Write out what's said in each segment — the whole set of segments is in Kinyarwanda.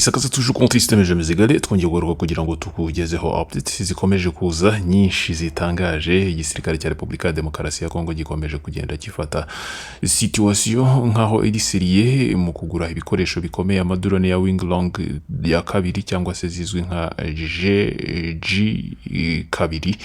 isakaza tuje konti systeme je mizigale twongeye guruka kugira ngo tukugezeho updates zikomeje kuza nyinshi zitangaje. Igisirikare cya Repubulika ya Demokarasi ya Kongo gikomeje kugenda gifata situation nkaho iri serie mu kugura ibikoresho bikomeye, amadrone ya Winglong ya kabiri cyangwa se zizwi nka GG kabiri.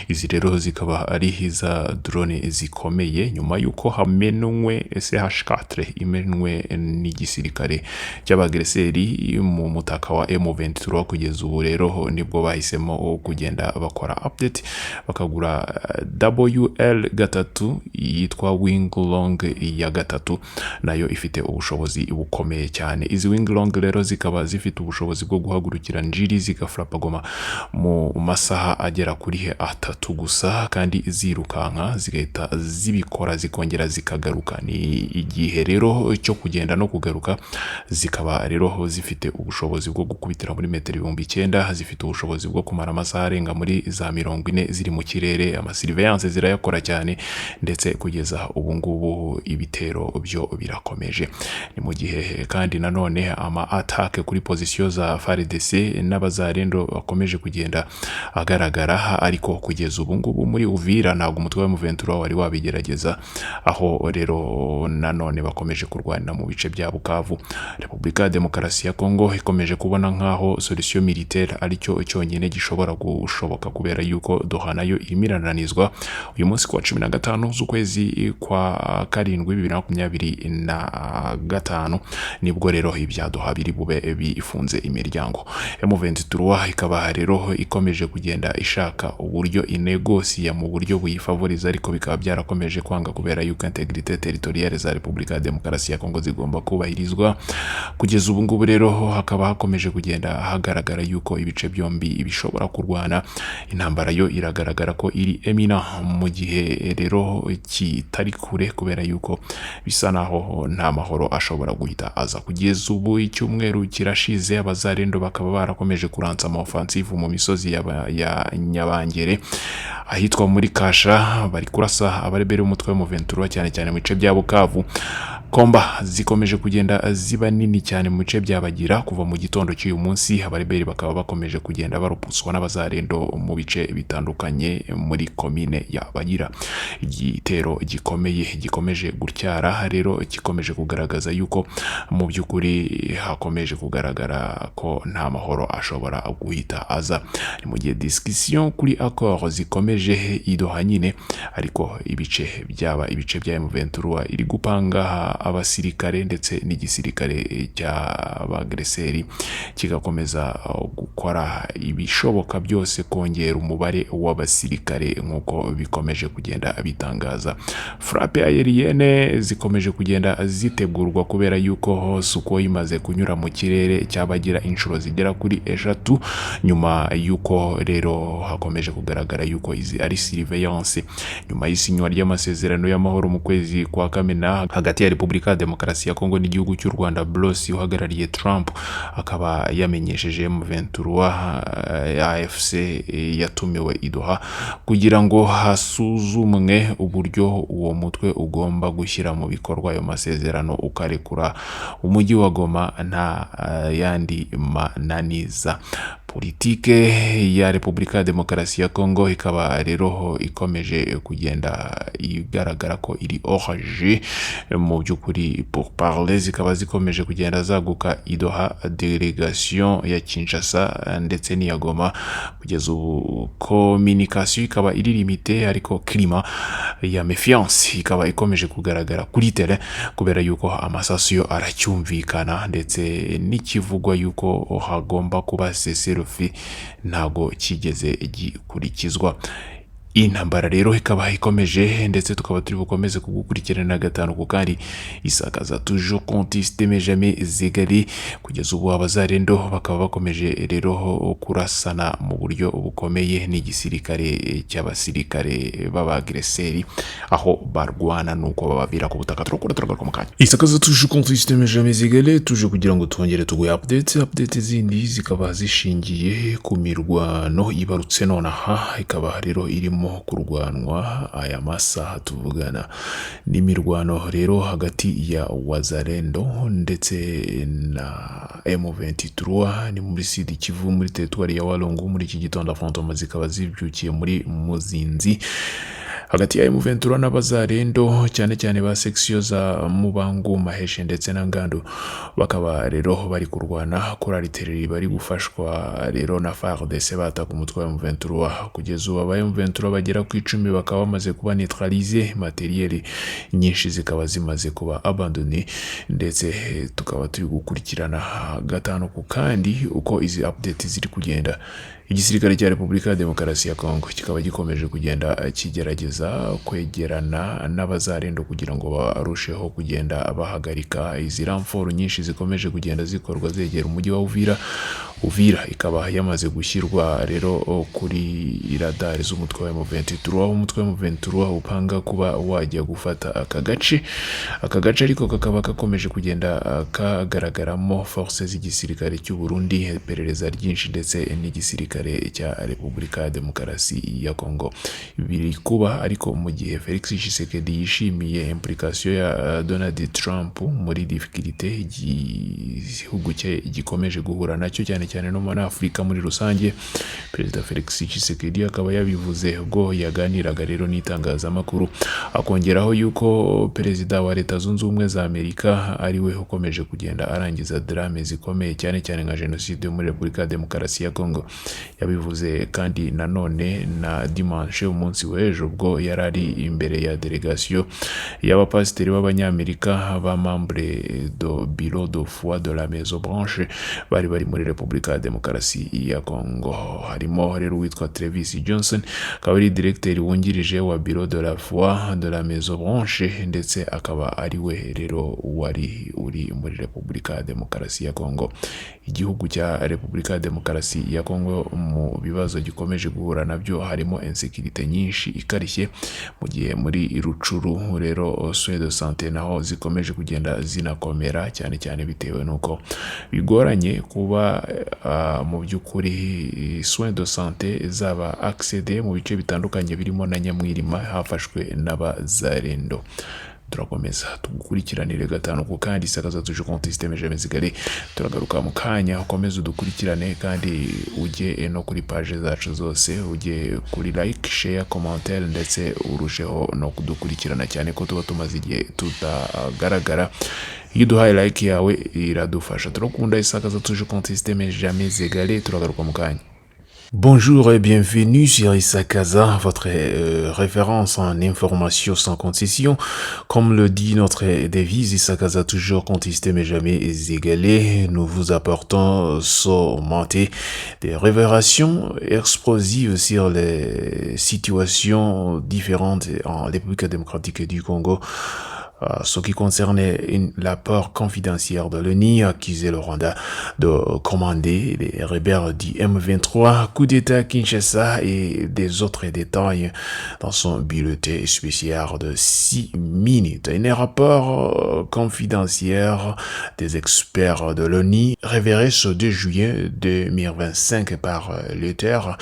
Izi rero zikaba ari za drone zikomeye nyuma yuko hamenwe CH4 imenwe n'igisirikare cy'abagreseri mu mutaka wa M23. Kugeza ubu rero nibwo bahisemo kugenda bakora update bakagura WL3 yitwa Winglong ya gatatu, nayo ifite ubushobozi bukomeye cyane. Izi Winglong rero zikaba zifite ubushobozi bwo guhagurukira njiri zigafrapa Goma mu masaha agera kuri 3 gusa, kandi zirukanka zigahita zibikora zikongera zikagaruka. Ni igihe rero cyo kugenda no kugaruka. Zikaba rero zifite ubushobozi bwo gukubitira muri metero 9,000, zifite ubushobozi bwo kumara amasaha arenga muri za 40 ziri mu kirere. Amasurveillance zirayakora cyane, ndetse kugeza ubu ngubu ibitero byo birakomeje. Ni mu gihe kandi nanone ama attaque kuri position za FARDC n'abazarendo bakomeje kugenda agaragara, ariko kugeza ubu ngubu muri Uvira ntabwo umutwe wa M23 wari wabigerageza, aho rero nanone bakomeje kurwanira mu bice bya Bukavu. Repubulika ya Demokarasi ya Kongo ikomeje kubona nkaho solution militaire ari cyo cyonyine gishobora gushoboka, kubera yuko Doha nayo imirananizwa. Uyu munsi kwa 15 z'ukwezi kwa 7 2025 nibwo rero ibya Doha biri bube bifunze imiryango. M23 ikaba rero ikomeje kugenda ishaka uburyo inegosia mu buryo buyifavoriza, ariko bikaba byarakomeje kwanga kubera yuko integrité territoriale za Repubulika ya Demokarasi ya Kongo zigomba kubahirizwa. Kugeza ubu ngubu rero hakaba hakomeje kugenda hagaragara yuko ibice byombi bishobora kurwana. Intambara yo iragaragara ko iri emina mu gihe rero kitari kure, kubera yuko bisa naho nta mahoro ashobora guhita aza. Kugeza ubu icyumweru kirashize, abazarendo bakaba barakomeje kuransa ama offensive mu misozi ya Nyabangere ahitwa muri Kasha. Bari kurasa abarebere umutwe wa M23 cyane cyane mu bice bya Bukavu. Komba zikomeje kugenda ziba nini cyane mu bice byabagira. Kuva mu gitondo cy'uyu munsi abareberi bakaba bakomeje kugenda barupuswa n'abazarendo mu bice bitandukanye muri komine ya Bagira. Igitero gikomeye gikomeje gutyara rero, gikomeje kugaragaza yuko mu by'ukuri hakomeje kugaragara ko nta mahoro ashobora guhita aza. Ni mu gihe discussion kuri accord zikomeje Doha nyine, ariko ibice bya M23 iri gupanga abasirikare ndetse n'igisirikare cy'abagreseri kigakomeza gukora ibishoboka byose kongera umubare w'abasirikare nk'uko bikomeje kugenda bitangaza. Frappe aérienne zikomeje kugenda zitegurwa, kubera yuko suko imaze kunyura mu kirere cyabagira inshuro zigera kuri 3, nyuma yuko rero hakomeje kugaragara yuko izi ari surveillance nyuma y'isinywa ry'amasezerano y'amahoro mu kwezi kwa Kamena hagati ya Repubulika ya Demokarasi ya Kongo n'igihugu cy'u Rwanda. Blosi uhagarariye Trump akaba yamenyesheje M23 AFC yatumiwe Doha kugira ngo hasuzumwe uburyo uwo mutwe ugomba gushyira mu bikorwa ayo masezerano ukarekura umujyi wa Goma nta yandi mananiza. Politike ya Repubulika ya Demokarasi ya Kongo ikaba rero ikomeje kugenda igaragara ko iri orage. Mu by'ukuri pour parler zikaba zikomeje kugenda zaguka Doha. Delegation ya Kinshasa ndetse n'iya Goma kugeza ubu communication ikaba iri limité, ariko climat ya méfiance ikaba ikomeje kugaragara kuri terrain, kubera yuko amasasiyo aracyumvikana ndetse n'ikivugwa yuko hagomba kuba cessez-le-feu ntago kigeze gikurikizwa. Intambara rero ikaba ikomeje, ndetse tukaba turi bukomeze kugukurikirana gatanu ku kandi. Isakaza toujours compte systeme jamais égalé. Kugeza ubu abazarendo bakaba bakomeje rero kurasana mu buryo bukomeye n'igisirikare cy'abasirikare b'abagreseri, aho barwana nuko babavira ku butaka. Turagaruka mu kanya. Isakaza toujours compte systeme jamais égalé, tuje kugira ngo twongere tuguye update zindi zikaba zishingiye ku mirwano ibarutse nonaha. Ikaba rero iri mu harimo kurwanwa aya masaha tuvugana. N'imirwano rero hagati ya Wazalendo ndetse na M23 ni muri Sud Kivu muri teritwari ya Walungu. Muri iki gitondo affrontement zikaba zibyukiye muri Muzinzi hagati ya M23 n'Abazalendo cyane cyane ba section za Mubangu, Maheshe ndetse na Ngando. Bakaba rero bari kurwana kuri artillerie, bari gufashwa rero na FARDC bataka umutwe wa M23. Kugeza ubu aba M23 bagera ku 10 bakaba bamaze kuba neutraliser, materiel nyinshi zikaba zimaze kuba abandonné, ndetse tukaba turi gukurikirana gatanu ku kandi uko izi update ziri kugenda. Igisirikare cya Repubulika ya Demokarasi ya Kongo kikaba gikomeje kugenda kigerageza kwegerana n'Abazalendo kugira ngo barusheho kugenda bahagarika izi ramforo nyinshi zikomeje kugenda zikorwa zegera umujyi wa Uvira. Uvira ikaba yamaze gushyirwa rero kuri radar z'umutwe wa M23, aho umutwe wa M23 upanga kuba wajya gufata aka gace ariko kakaba kakomeje kugenda kagaragaramo forces z'igisirikare cy'u Burundi, iperereza ryinshi ndetse n'igisirikare cya Repubulika ya Demokarasi ya Kongo biri kuba. Ariko mu gihe Felix Tshisekedi yishimiye implication ya Donald Trump muri difficulté igihugu cye gikomeje guhura nacyo cyane cyane no muri Afurika muri rusange, Perezida Felix Tshisekedi akaba yabivuze ubwo yaganiraga rero n'itangazamakuru, akongeraho yuko Perezida wa Leta Zunze Ubumwe za Amerika ari we ukomeje kugenda arangiza drame zikomeye cyane cyane nka jenoside muri Repubulika ya Demokarasi ya Kongo. Yabivuze kandi nanone na dimanche umunsi w'ejo ubwo yarari imbere ya delegation y'abapasiteri b'Abanyamerika ba membre do bureau de foi de la Maison Blanche bari muri Repubulika ya Demokarasi ya Kongo. Harimo rero witwa Travis Johnson, akaba ari directeur wungirije wa bureau de la foi de la Maison Blanche, ndetse akaba ari we rero wari uri muri Repubulika ya Demokarasi ya Kongo. Igihugu cya Repubulika ya Demokarasi ya Kongo mu bibazo gikomeje guhura nabyo harimo insécurité nyinshi ikarishye, mu gihe muri Rucuru rero soins de santé naho zikomeje kugenda zinakomera cyane cyane bitewe nuko bigoranye kuba mu by'ukuri soins de santé zaba accéder mu bice bitandukanye birimo na Nyamwirima hafashwe n'Abazalendo. Turakomeza tugukurikiranire gatanu ku kandi sakaza tuje konti systeme Jamezigale. Turagaruka mu kanya, ukomeze udukurikirane kandi ujye no kuri page zacu zose, ujye kuri like, share, commentaire ndetse urusheho no kudukurikirana cyane ko tuba tumaze igihe tutagaragara. Iyo duhaye like yawe iradufasha. Turakunda isakaza tuje konti systeme Jamezigale. Turagaruka mu kanya. Bonjour et bienvenue sur Issa Casa, votre référence en information sans concession. Comme le dit notre devise, Issa Casa toujours contesté mais jamais égalé. Nous vous apportons surmonter des révélations explosives sur les situations différentes en République démocratique du Congo. Ce qui concernait l'apport confidentiel de l'ONU accusé le Rwanda de commander les rebelles du M23, coup d'État Kinshasa et des autres détails dans son bulletin spécial de 6 minutes. Un rapport confidentiel des experts de l'ONU révélé ce 2 juillet 2025 par l'auteur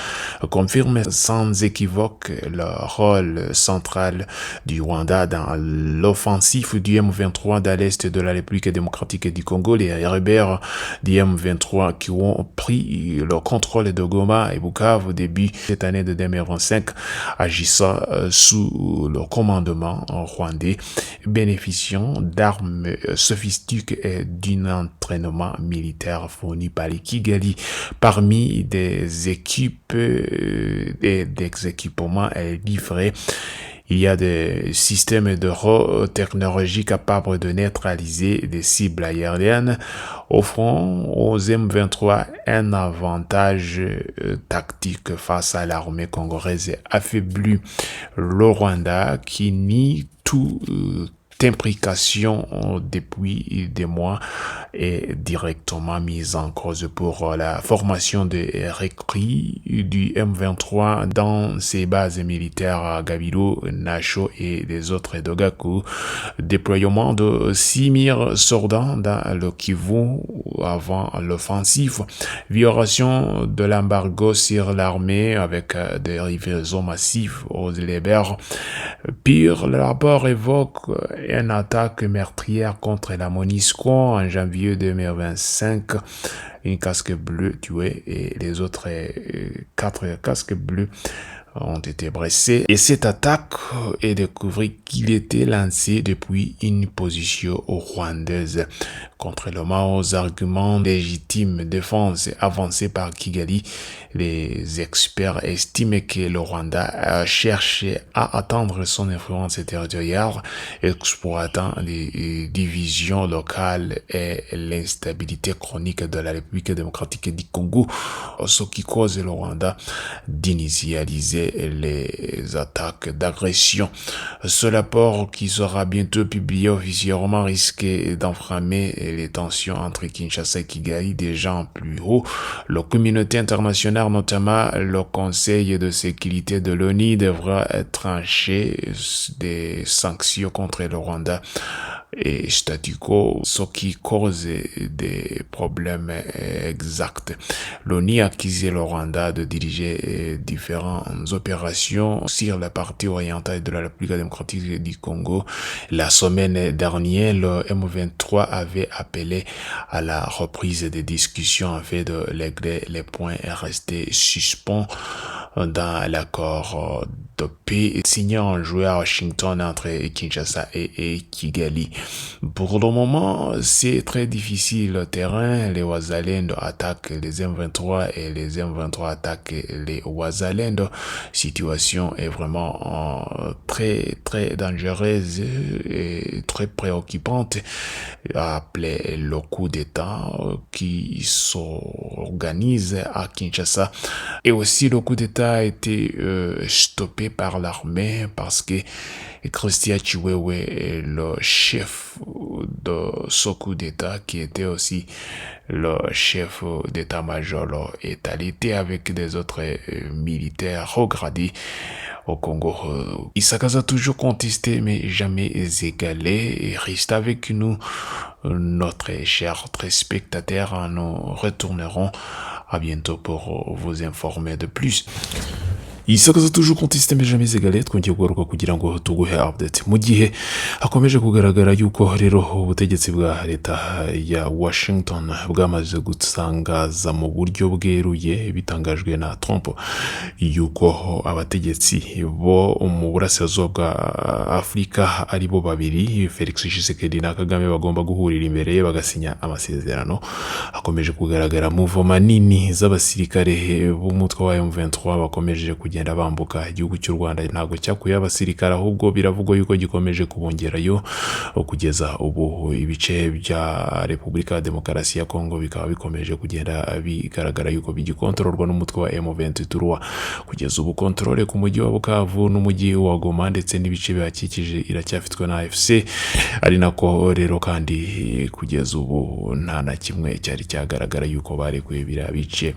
confirme sans équivoque le rôle central du Rwanda dans l'offensive du M23 dans l'est de la République démocratique du Congo. Les rebelles du M23 qui ont pris le contrôle de Goma et Bukavu au début de cette année de 2025, agissant sous le commandement rwandais, bénéficiant d'armes sophistiquées et d'un entraînement militaire fourni par les Kigali. Parmi des équipes et des équipements livrés, il y a des systèmes de technologie capables de neutraliser des cibles aériennes, offrant aux M23 un avantage tactique face à l'armée congolaise affaiblie. Le Rwanda qui nie tout cette implication depuis des mois est directement mise en cause pour la formation des recrues du M23 dans ses bases militaires à Gabiro, Nacho et les autres de Gakou. Déploiement de 6000 soldats dans le Kivu avant l'offensive. Violation de l'embargo sur l'armée avec des livraisons massives aux libères. Pire, le rapport évoque une attaque meurtrière contre la MONUSCO en janvier 2025. Une casque bleue tuée et les autres 4 casques bleus ont été blessés. Et cette attaque est découvert qu'il était lancé depuis une position rwandaise. Contrairement aux arguments légitimes de défense avancés par Kigali, les experts estiment que le Rwanda cherche à atteindre son influence territoriale, exploitant les divisions locales et l'instabilité chronique de la République démocratique du Congo, ce qui cause le Rwanda d'initialiser les attaques d'agression. Ce rapport, qui sera bientôt publié officiellement, risque d'enflammer les tensions entre Kinshasa et Kigali déjà en plus haut. La communauté internationale, notamment le Conseil de sécurité de l'ONU, devra trancher des sanctions contre le Rwanda et statu quo, ce qui cause des problèmes exacts. L'ONU a accusé le Rwanda de diriger différentes opérations sur la partie orientale de la République démocratique du Congo. La semaine dernière, le M23 avait appelé à la reprise des discussions afin de régler les points restés suspens dans l'accord de paix signé en juillet à Washington entre Kinshasa et Kigali. Pour le moment, c'est très difficile le terrain. Les Wazalendo attaquent les M23 et les M23 attaquent les Wazalendo. Situation est vraiment très dangereuse et très préoccupante. Après le coup d'État qui s'organise à Kinshasa, et aussi le coup d'État a été stoppé par l'armée parce que Christian Chiwewe est le chef de ce coup d'État, qui était aussi le chef d'état-major, est allé avec des autres militaires regradés au Congo. Isaka a toujours contesté mais jamais égalé. Et reste avec nous, notre cher téléspectateur. Nous retournerons à bientôt pour vous informer de plus. Isaka toujours contesté mais jamais égalé. Twongeye kugaruka kugira ngo tuguhe update mu gihe hakomeje kugaragara yuko rero ubutegetsi bwa leta ya Washington bwamaze gutangaza mu buryo bweruye, bitangajwe na Trump, yuko abategetsi bo mu burasirazuba bwa Afurika ari bo babiri, Felix Tshisekedi na Kagame, bagomba guhurira imbere ye bagasinya amasezerano. Hakomeje kugaragara muvoma nini z'abasirikare b'umutwe wa M23 bakomeje kugenda bambuka igihugu cy'u Rwanda. Ntago cyakuye abasirikare, ahubwo biravugwa yuko gikomeje kubongerayo kugeza ubu. Ibice bya Repubulika ya Demokarasi ya Kongo bikaba bikomeje kugenda bigaragara yuko bigikontororwa n'umutwe wa M23. Kugeza ubu kontrole ku mujyi wa Bukavu n'umujyi wa Goma ndetse n'ibice bihakikije iracyafitwe na AFC, ari nako rero kandi kugeza ubu nta na kimwe cyari cyagaragara yuko barekuye biriya bice.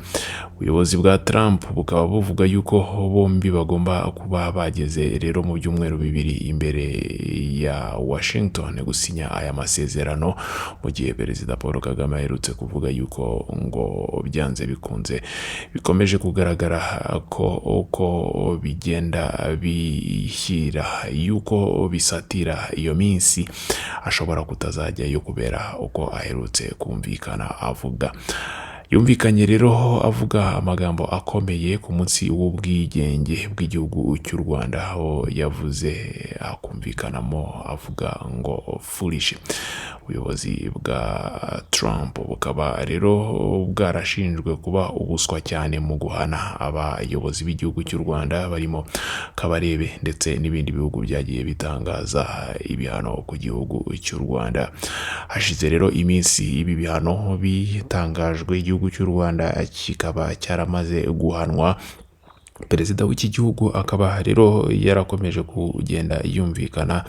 Ubuyobozi bwa Trump bukaba buvuga yuko bombi bagomba kuba bageze rero mu byumweru bibiri imbere ya Washington gusinya aya masezerano, mu gihe Perezida Paul Kagame aherutse kuvuga yuko ngo byanze bikunze bikomeje kugaragara ko uko bigenda bishyira yuko bisatira iyo minsi ashobora kutazajyayo kubera uko aherutse kumvikana avuga. Yumvikanye rero avuga amagambo akomeye ku munsi w'ubwigenge bw'igihugu cy'u Rwanda, aho yavuze akumvikanamo avuga ngo foolish. Ubuyobozi bwa Trump bukaba rero bwarashinjwe kuba ubuswa cyane mu guhana abayobozi b'igihugu cy'u Rwanda, barimo Kabarebe ndetse n'ibindi bihugu byagiye bitangaza ibihano ku gihugu cy'u Rwanda. Hashize rero iminsi ibi bihano bitangajwe, igihugu cy'u Rwanda kikaba cyaramaze guhanwa perezida w'iki gihugu akaba rero yarakomeje kugenda yumvikana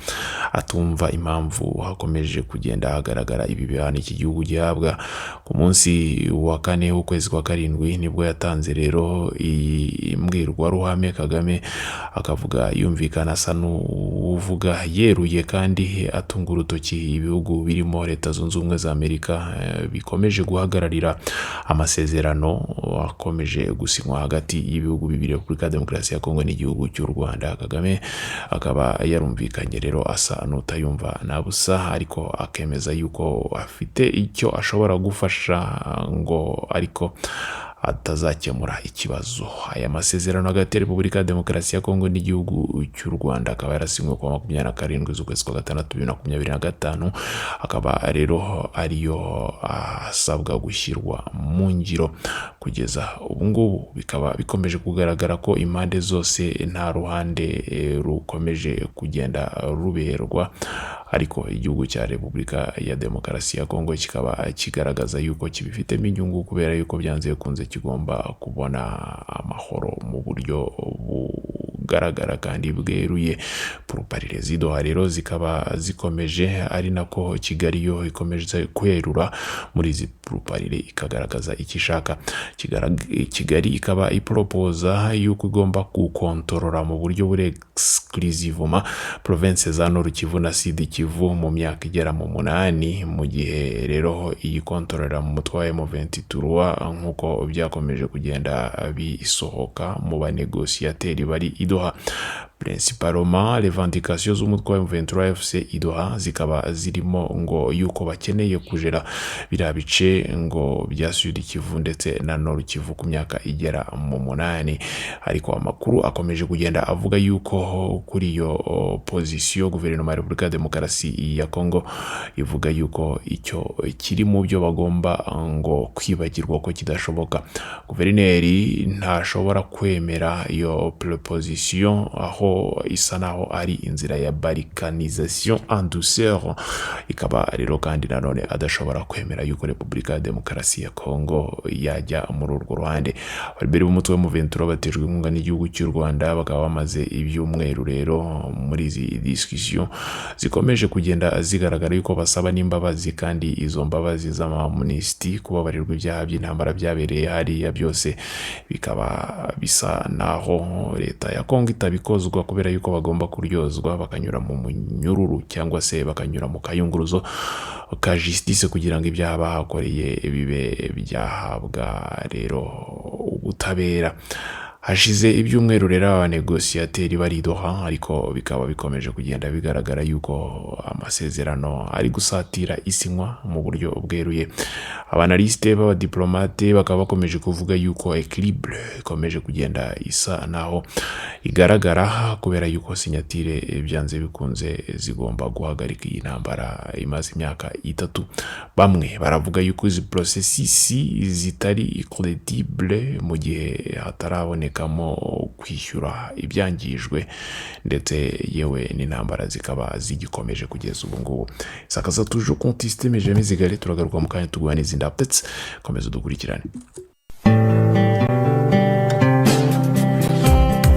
atumva impamvu hakomeje kugenda hagaragara ibi bihano iki gihugu gihabwa. Ku munsi wa 4 w'ukwezi kwa karindwi nibwo yatanze rero imbwirwaruhame Kagame akavuga yumvikana asa n'uvuga yeruye kandi atunga urutoki ibihugu birimo Leta Zunze Ubumwe za Amerika bikomeje guhagararira amasezerano akomeje gusinywa hagati y'ibihugu bibiri, Repubulika Demokarasi ya Kongo n'igihugu cy'u Rwanda. Kagame akaba yarumvikanye rero asa n'utayumva na busa, ariko akemeza yuko afite icyo ashobora gufasha ngo ariko atazakemura ikibazo. Aya masezerano hagati ya Repubulika Demokarasi ya Kongo n'igihugu cy'u Rwanda akaba yarasinywe ku 27 z'ukwezi kwa gatandatu 2025, akaba rero ariyo asabwa gushyirwa mu ngiro. Kugeza ubu ngubu bikaba bikomeje kugaragara ko impande zose nta ruhande rukomeje kugenda ruberwa, ariko igihugu cya Repubulika ya Demokarasi ya Kongo kikaba kigaragaza yuko kibifitemo inyungu kubera yuko byanze bikunze kigomba kubona amahoro mu buryo bugaragara kandi bweruye. Poroparire z'idoha rero zikaba zikomeje, ari nako Kigali yo ikomeje kwerura muri izi poroparire ikagaragaza ikishaka. Kigali ikaba iporopoza yuko igomba gukontorora mu buryo bure exclusivement province za Nord Kivu na Sud Kivu mu myaka igera mu 8, mu gihe rero iyi kontorora mu mutwe wa M23 nkuko byakomeje kugenda bisohoka mu banegociateri bari idoha. Principalement revendications z'umutwe wa M23 FC idoha zikaba zirimo ngo yuko bakeneye kujera bira bice ngo bya Sud Kivu ndetse na Nord Kivu ku myaka igera mu 8, ariko amakuru akomeje kugenda avuga yuko kuri iyo position guverinoma ya Repubulika Demokarasi ya Kongo ivuga yuko icyo kiri mu byo bagomba ngo kwibagirwa ko kidashoboka. Guverineri ntashobora kwemera iyo proposition aho isa naho ari inzira ya balkanisation en douceur, ikaba rero kandi nanone adashobora kwemera yuko Repubulika ya Demokarasi ya Kongo yajya muri urwo ruhande. Abari b'umutwe wa M23 batejwe inkunga n'igihugu cy'u Rwanda bakaba bamaze ibyumweru rero muri izi discussion zikomeje kugenda zigaragara yuko basaba n'imbabazi, kandi izo mbabazi z'amamnistie kubabarirwa ibyaha by'intambara byabereye hariya byose bikaba bisa naho leta ya Kongo itabikozwa kubera yuko bagomba kuryozwa bakanyura mu munyururu cyangwa se bakanyura mu kayunguruzo ka justice kugira ngo ibyaha bahakoreye bibe byahabwa rero ubutabera. Hashize ibyumweru rero abanegociateri bari Doha, ariko bikaba bikomeje kugenda bigaragara yuko amasezerano ari gusatira isinywa mu buryo bweruye. Abanaliste b'abadiplomate bakaba bakomeje kuvuga yuko equilibre ikomeje kugenda isa naho igaragara kubera yuko sinyatire byanze bikunze zigomba guhagarika iyi ntambara imaze imyaka 3. Bamwe baravuga yuko izi processes zitari credible mu gihe hataraboneka kamo kwishyura ibyangijwe, ndetse yewe n'intambara zikaba zigikomeje kugeza ubu ngubu. Sakaza toujours contester mais jamais égaler. Turagaruka mu kanya tugwana n'izindi updates, komeza dukurikirane.